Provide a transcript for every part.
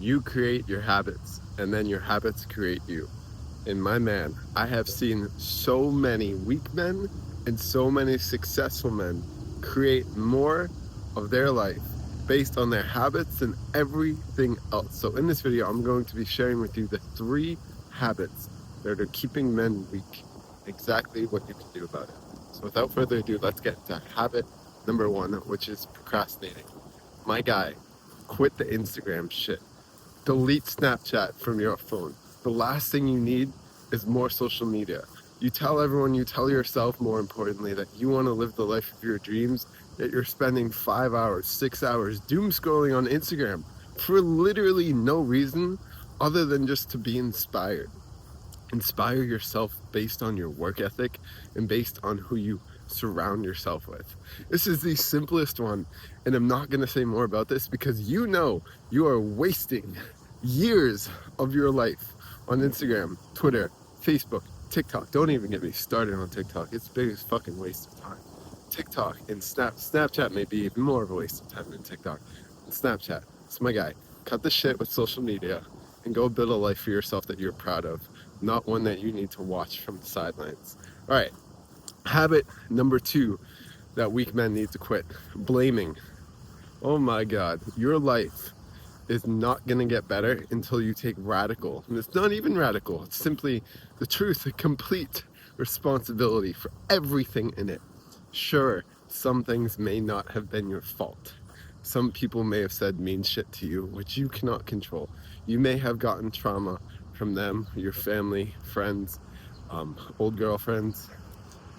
You create your habits, and then your habits create you. And my man, I have seen so many weak men and so many successful men create more of their life based on their habits than everything else. So in this video, I'm going to be sharing with you the 3 habits that are keeping men weak, exactly what you can do about it. So without further ado, let's get to habit number 1, which is procrastinating. My guy, quit the Instagram shit. Delete Snapchat from your phone. The last thing you need is more social media. You tell everyone, you tell yourself, more importantly, that you want to live the life of your dreams, yet you're spending 5 hours, 6 hours doom scrolling on Instagram for literally no reason other than just to be inspired. Inspire yourself based on your work ethic and based on who you surround yourself with. This is the simplest one, and I'm not going to say more about this because you know you are wasting years of your life on Instagram, Twitter, Facebook, TikTok. Don't even get me started on TikTok. It's the biggest fucking waste of time. TikTok and Snapchat may be even more of a waste of time than TikTok. And Snapchat. So my guy, cut the shit with social media and go build a life for yourself that you're proud of, not one that you need to watch from the sidelines. All right, habit number 2 that weak men need to quit: blaming. Oh my God, your life is not going to get better until you take radical, and it's not even radical, it's simply the truth, a complete responsibility for everything in it. Sure, some things may not have been your fault. Some people may have said mean shit to you, which you cannot control. You may have gotten trauma from them, your family, friends, old girlfriends,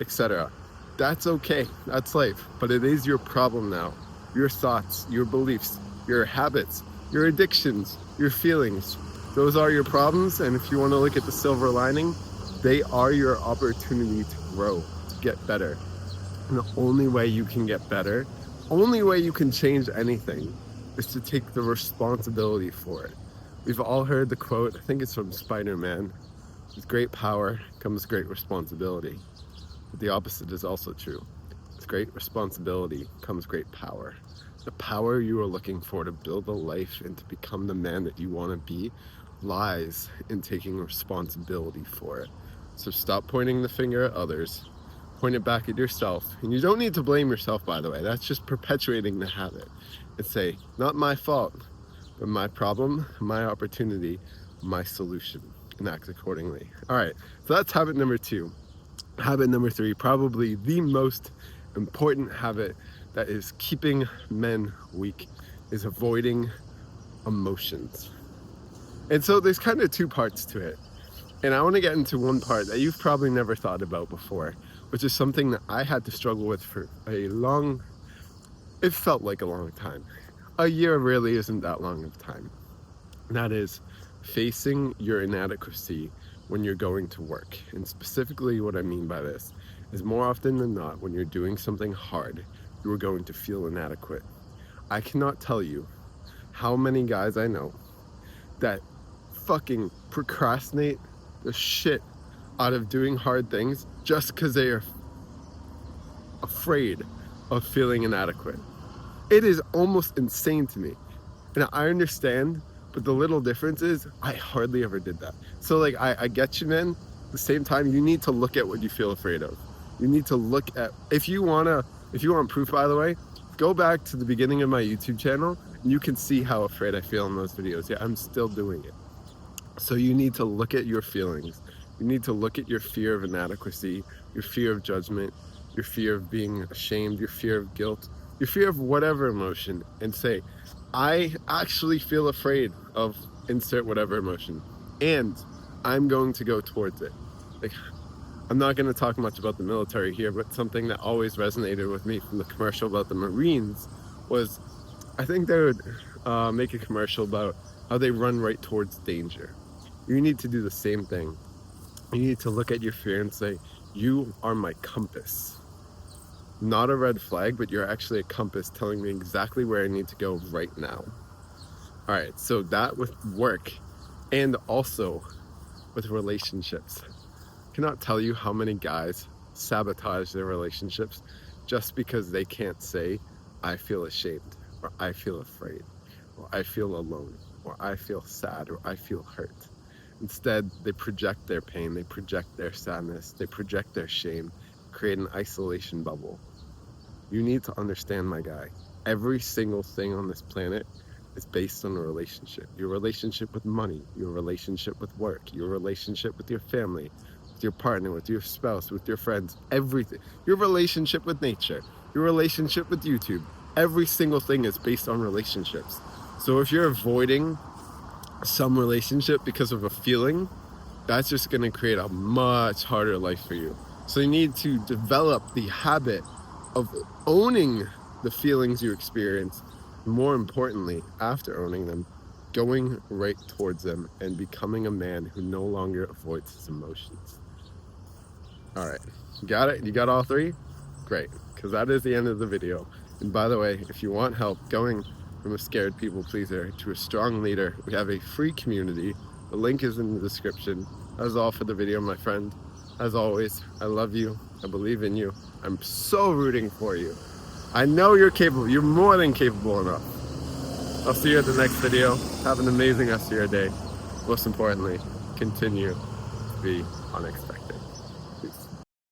etc. That's okay, that's life, but it is your problem now. Your thoughts, your beliefs, your habits, your addictions, your feelings, those are your problems, and if you want to look at the silver lining, they are your opportunity to grow, to get better. And the only way you can get better, only way you can change anything, is to take the responsibility for it. We've all heard the quote, I think it's from Spider-Man, with great power comes great responsibility. But the opposite is also true. With great responsibility comes great power. The power you are looking for to build a life and to become the man that you want to be lies in taking responsibility for it. So stop pointing the finger at others, point it back at yourself. And you don't need to blame yourself, by the way. That's just perpetuating the habit. And say, not my fault, but my problem, my opportunity, my solution, and act accordingly. All right, so that's habit number 2. Habit number 3, probably the most important habit that is keeping men weak, is avoiding emotions. And so there's kind of 2 parts to it. And I want to get into one part that you've probably never thought about before, which is something that I had to struggle with for it felt like a long time. A year really isn't that long of time. And that is facing your inadequacy when you're going to work. And specifically what I mean by this is, more often than not, when you're doing something hard, you are going to feel inadequate. I cannot tell you how many guys I know that fucking procrastinate the shit out of doing hard things just because they are afraid of feeling inadequate. It is almost insane to me. And I understand, but the little difference is I hardly ever did that. So like, I get you, man. At the same time, you need to look at what you feel afraid of. You need to look at, if you want proof, by the way, go back to the beginning of my YouTube channel and you can see how afraid I feel in those videos. Yeah, I'm still doing it. So you need to look at your feelings. You need to look at your fear of inadequacy, your fear of judgment, your fear of being ashamed, your fear of guilt, your fear of whatever emotion, and say, I actually feel afraid of insert whatever emotion, and I'm going to go towards it. Like, I'm not going to talk much about the military here, but something that always resonated with me from the commercial about the Marines was, I think they would make a commercial about how they run right towards danger. You need to do the same thing. You need to look at your fear and say, you are my compass. Not a red flag, but you're actually a compass telling me exactly where I need to go right now. All right, so that with work and also with relationships. I cannot tell you how many guys sabotage their relationships just because they can't say, I feel ashamed, or I feel afraid, or I feel alone, or I feel sad, or I feel hurt. Instead, they project their pain, they project their sadness, they project their shame, create an isolation bubble. You need to understand, my guy, every single thing on this planet is based on a relationship. Your relationship with money, your relationship with work, your relationship with your family, with your partner, with your spouse, with your friends, everything. Your relationship with nature, your relationship with YouTube. Every single thing is based on relationships. So if you're avoiding some relationship because of a feeling, that's just going to create a much harder life for you. So you need to develop the habit of owning the feelings you experience. More importantly, after owning them, going right towards them and becoming a man who no longer avoids his emotions. All right, you got it? You got all three? Great, because that is the end of the video. And by the way, if you want help going from a scared people pleaser to a strong leader, we have a free community. The link is in the description. That was all for the video, my friend. As always, I love you. I believe in you. I'm so rooting for you. I know you're capable. You're more than capable enough. I'll see you at the next video. Have an amazing rest of your day. Most importantly, continue to be unexpected.